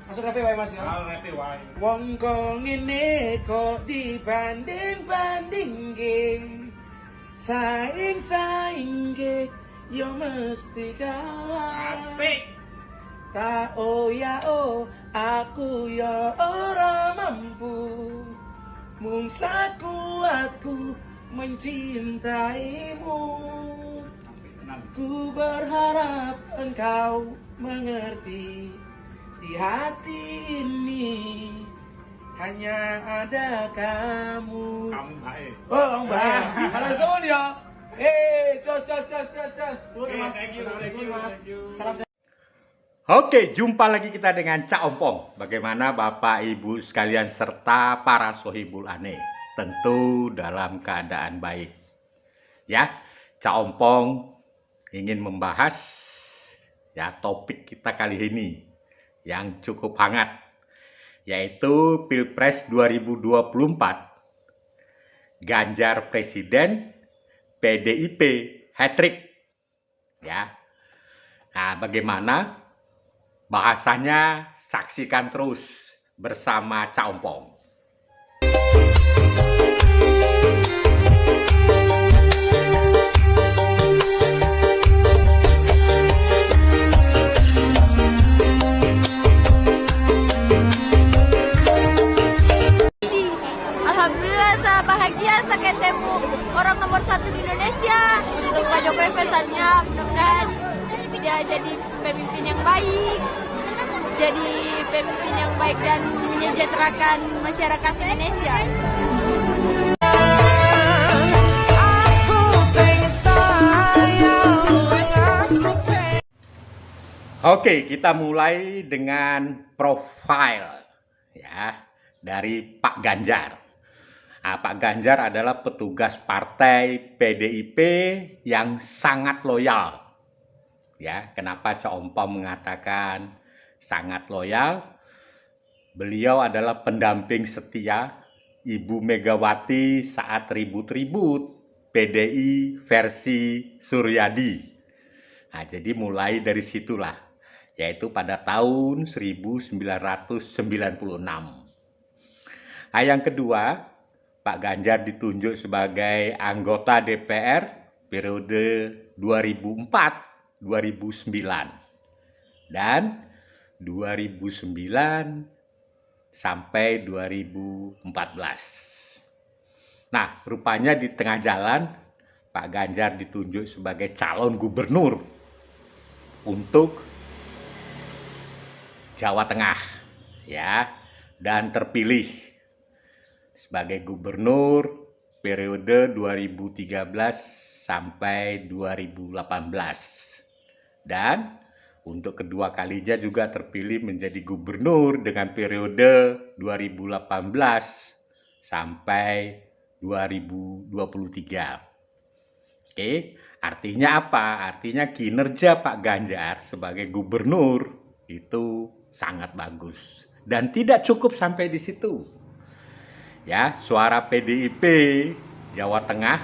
Masuk rapi wae Mas ya. Rapi wae. Wong kok ngene kok dibanding-bandingke. Saing-saingke yo mesti kalah. Asik. Tak aku ya ora mampu. Mung sakuatku mencintaimu. Ku berharap engkau mengerti. Di hati ini hanya ada kamu. Kamu baik. Oh, baik. Halo semua ya. Jos. Thank you. Salam. Oke, jumpa lagi kita dengan Cak Ompong. Bagaimana Bapak Ibu sekalian serta para sohibul ane? Tentu dalam keadaan baik. Ya, Cak Ompong ingin membahas ya topik kita kali ini yang cukup hangat, yaitu Pilpres 2024. Ganjar Presiden, PDIP hat-trick. Ya. Nah, bagaimana? Bahasanya saksikan terus bersama Cak Ompong. Alhamdulillah saya bahagia saya ketemu orang nomor 1 di Indonesia. Untuk Pak Jokowi pesannya mudah-mudahan dia jadi pemimpin yang baik, jadi pemimpin yang baik dan menyejahterakan masyarakat Indonesia. Oke, kita mulai dengan profil ya dari Pak Ganjar. Nah, Pak Ganjar adalah petugas partai PDIP yang sangat loyal. Ya, kenapa Cak Ompong mengatakan sangat loyal? Beliau adalah pendamping setia Ibu Megawati saat ribut-ribut PDI versi Suryadi. Nah, jadi mulai dari situlah, yaitu pada tahun 1996. Nah, yang kedua, Pak Ganjar ditunjuk sebagai anggota DPR periode 2004-2009 dan 2009 sampai 2014. Nah, rupanya di tengah jalan Pak Ganjar ditunjuk sebagai calon gubernur untuk Jawa Tengah ya, dan terpilih sebagai gubernur periode 2013 sampai 2018. Dan untuk kedua kalinya juga terpilih menjadi gubernur dengan periode 2018 sampai 2023. Oke, artinya apa? Artinya kinerja Pak Ganjar sebagai gubernur itu sangat bagus. Dan tidak cukup sampai di situ. Ya, suara PDIP Jawa Tengah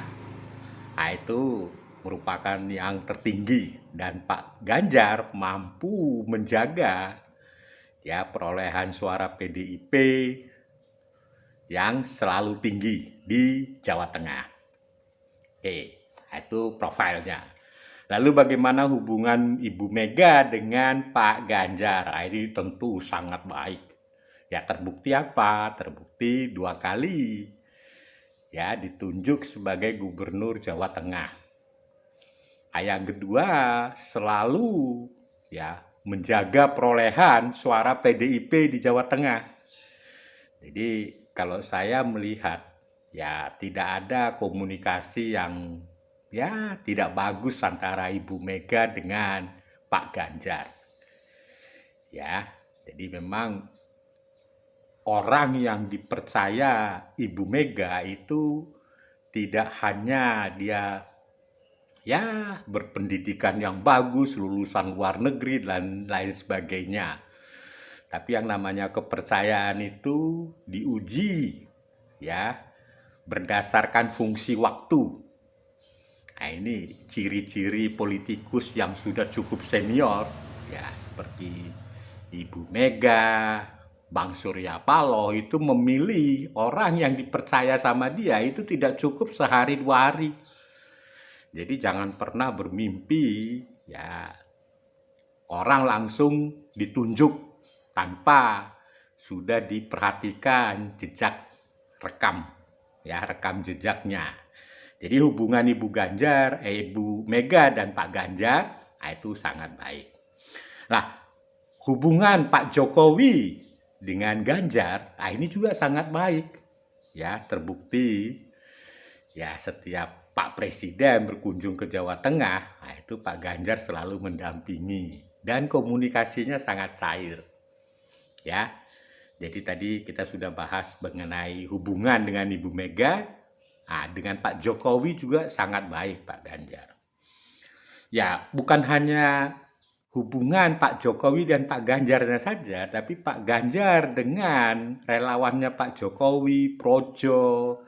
itu merupakan yang tertinggi dan Pak Ganjar mampu menjaga ya perolehan suara PDIP yang selalu tinggi di Jawa Tengah. Oke, itu profilnya. Lalu bagaimana hubungan Ibu Mega dengan Pak Ganjar? Ini tentu sangat baik. Ya, terbukti apa? Terbukti 2 kali ya ditunjuk sebagai gubernur Jawa Tengah. Yang kedua, selalu ya menjaga perolehan suara PDIP di Jawa Tengah. Jadi kalau saya melihat ya tidak ada komunikasi yang ya tidak bagus antara Ibu Mega dengan Pak Ganjar. Ya, jadi memang orang yang dipercaya Ibu Mega itu tidak hanya dia ya berpendidikan yang bagus, lulusan luar negeri dan lain sebagainya. Tapi yang namanya kepercayaan itu diuji ya berdasarkan fungsi waktu. Nah, ini ciri-ciri politikus yang sudah cukup senior ya seperti Ibu Mega, Bang Surya Paloh itu memilih orang yang dipercaya sama dia itu tidak cukup sehari 2 hari. Jadi jangan pernah bermimpi ya orang langsung ditunjuk tanpa sudah diperhatikan jejak rekam jejaknya. Jadi hubungan Ibu Mega dan Pak Ganjar itu sangat baik. Nah, hubungan Pak Jokowi dengan Ganjar, ini juga sangat baik. Ya, terbukti ya setiap Pak Presiden berkunjung ke Jawa Tengah, itu Pak Ganjar selalu mendampingi dan komunikasinya sangat cair. Ya. Jadi tadi kita sudah bahas mengenai hubungan dengan Ibu Mega, dengan Pak Jokowi juga sangat baik Pak Ganjar. Ya, bukan hanya hubungan Pak Jokowi dan Pak Ganjarnya saja, tapi Pak Ganjar dengan relawannya Pak Jokowi, Projo,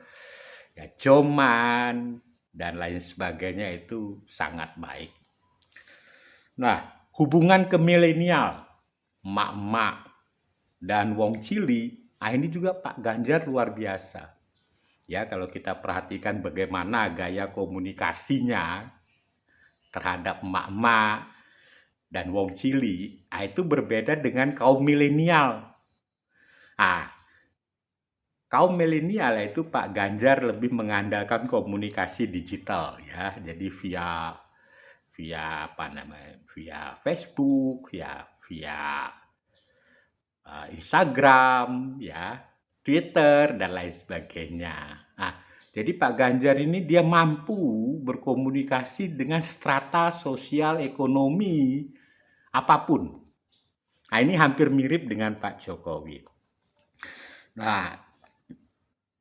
ya, Joman, dan lain sebagainya itu sangat baik. Nah, hubungan ke milenial, emak-emak, dan Wong Cili, ini juga Pak Ganjar luar biasa. Ya, kalau kita perhatikan bagaimana gaya komunikasinya terhadap emak-emak dan Wong Cili, itu berbeda dengan kaum milenial. Kaum milenial itu Pak Ganjar lebih mengandalkan komunikasi digital ya. Jadi via Facebook, ya, via Instagram, ya, Twitter, dan lain sebagainya. Jadi Pak Ganjar ini dia mampu berkomunikasi dengan strata sosial ekonomi apapun. Ini hampir mirip dengan Pak Jokowi. Nah,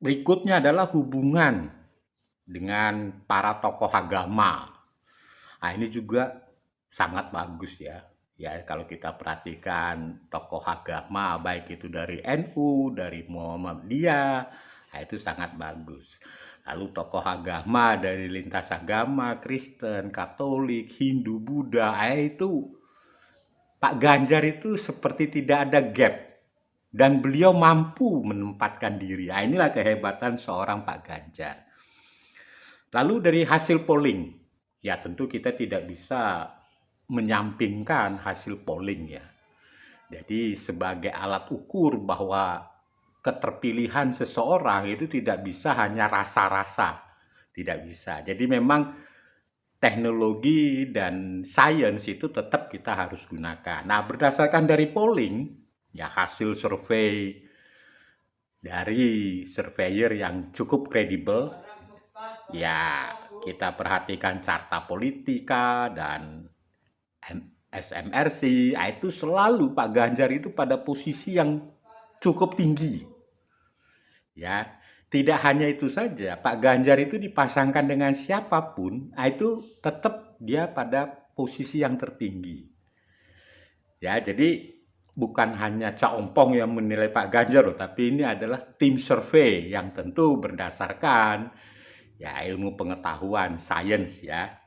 berikutnya adalah hubungan dengan para tokoh agama. Ini juga sangat bagus ya. Ya, kalau kita perhatikan tokoh agama, baik itu dari NU, dari Muhammadiyah, itu sangat bagus. Lalu tokoh agama dari lintas agama, Kristen, Katolik, Hindu, Buddha, itu Pak Ganjar itu seperti tidak ada gap. Dan beliau mampu menempatkan diri. Inilah kehebatan seorang Pak Ganjar. Lalu dari hasil polling, ya tentu kita tidak bisa menyampingkan hasil polling ya. Jadi sebagai alat ukur bahwa keterpilihan seseorang itu tidak bisa hanya rasa-rasa, tidak bisa. Jadi memang teknologi dan sains itu tetap kita harus gunakan. Nah, berdasarkan dari polling, ya hasil survei dari surveyor yang cukup kredibel, ya kita perhatikan Carta Politika dan SMRC, itu selalu Pak Ganjar itu pada posisi yang cukup tinggi. Ya, tidak hanya itu saja, Pak Ganjar itu dipasangkan dengan siapapun, itu tetap dia pada posisi yang tertinggi. Ya, jadi bukan hanya Cak Ompong yang menilai Pak Ganjar loh, tapi ini adalah tim survei yang tentu berdasarkan ya ilmu pengetahuan, sains ya.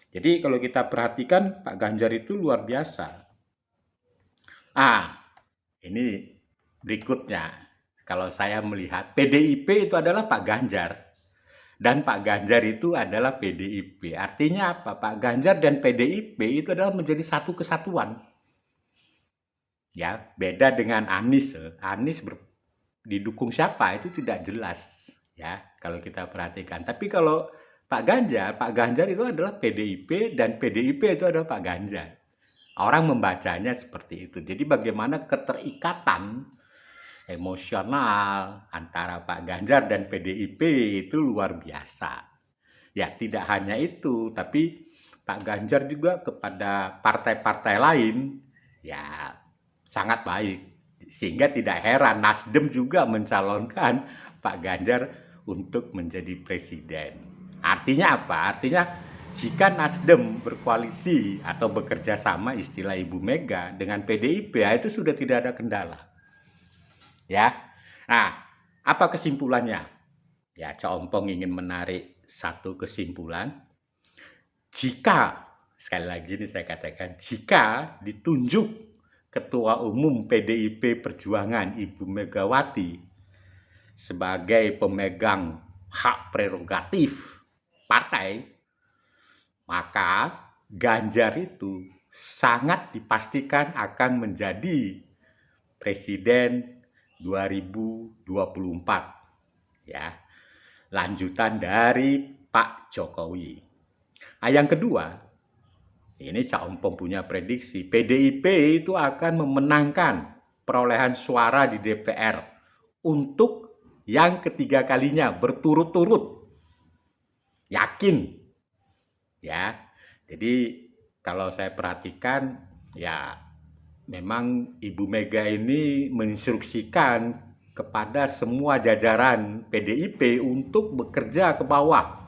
Jadi kalau kita perhatikan Pak Ganjar itu luar biasa. Ini berikutnya. Kalau saya melihat PDIP itu adalah Pak Ganjar. Dan Pak Ganjar itu adalah PDIP. Artinya apa? Pak Ganjar dan PDIP itu adalah menjadi satu kesatuan. Ya, beda dengan Anies. Anies didukung siapa itu tidak jelas. Ya, kalau kita perhatikan. Tapi kalau Pak Ganjar itu adalah PDIP dan PDIP itu adalah Pak Ganjar. Orang membacanya seperti itu. Jadi bagaimana keterikatan emosional antara Pak Ganjar dan PDIP itu luar biasa. Ya, tidak hanya itu, tapi Pak Ganjar juga kepada partai-partai lain ya sangat baik. Sehingga tidak heran Nasdem juga mencalonkan Pak Ganjar untuk menjadi presiden. Artinya apa? Artinya jika Nasdem berkoalisi atau bekerja sama istilah Ibu Mega dengan PDIP, itu sudah tidak ada kendala. Ya. Nah, apa kesimpulannya? Ya, Cak Ompong ingin menarik satu kesimpulan. Jika, sekali lagi ini saya katakan, jika ditunjuk Ketua Umum PDIP Perjuangan Ibu Megawati sebagai pemegang hak prerogatif partai, maka Ganjar itu sangat dipastikan akan menjadi presiden 2024, ya, lanjutan dari Pak Jokowi. Yang kedua, ini Cak Ompong punya prediksi, PDIP itu akan memenangkan perolehan suara di DPR untuk yang ketiga kalinya berturut-turut. Yakin. Ya. Jadi kalau saya perhatikan, ya memang Ibu Mega ini menginstruksikan kepada semua jajaran PDIP untuk bekerja ke bawah.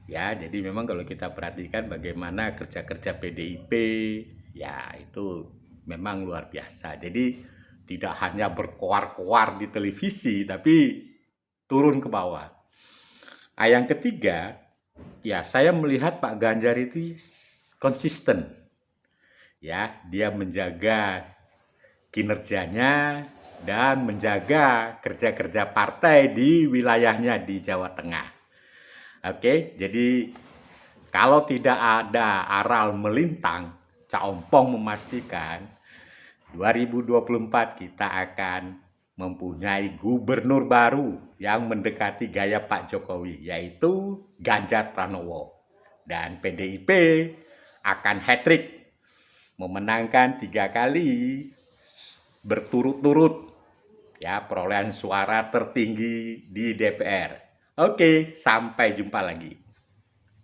Ya, jadi memang kalau kita perhatikan bagaimana kerja-kerja PDIP, ya itu memang luar biasa. Jadi tidak hanya berkoar-koar di televisi, tapi turun ke bawah. Yang ketiga, ya saya melihat Pak Ganjar itu konsisten. Ya, dia menjaga kinerjanya dan menjaga kerja-kerja partai di wilayahnya di Jawa Tengah. Oke, jadi kalau tidak ada aral melintang, Cak Ompong memastikan 2024 kita akan mempunyai gubernur baru yang mendekati gaya Pak Jokowi, yaitu Ganjar Pranowo. Dan PDIP akan hat-trick, memenangkan 3 kali berturut-turut, ya, perolehan suara tertinggi di DPR. Oke, sampai jumpa lagi.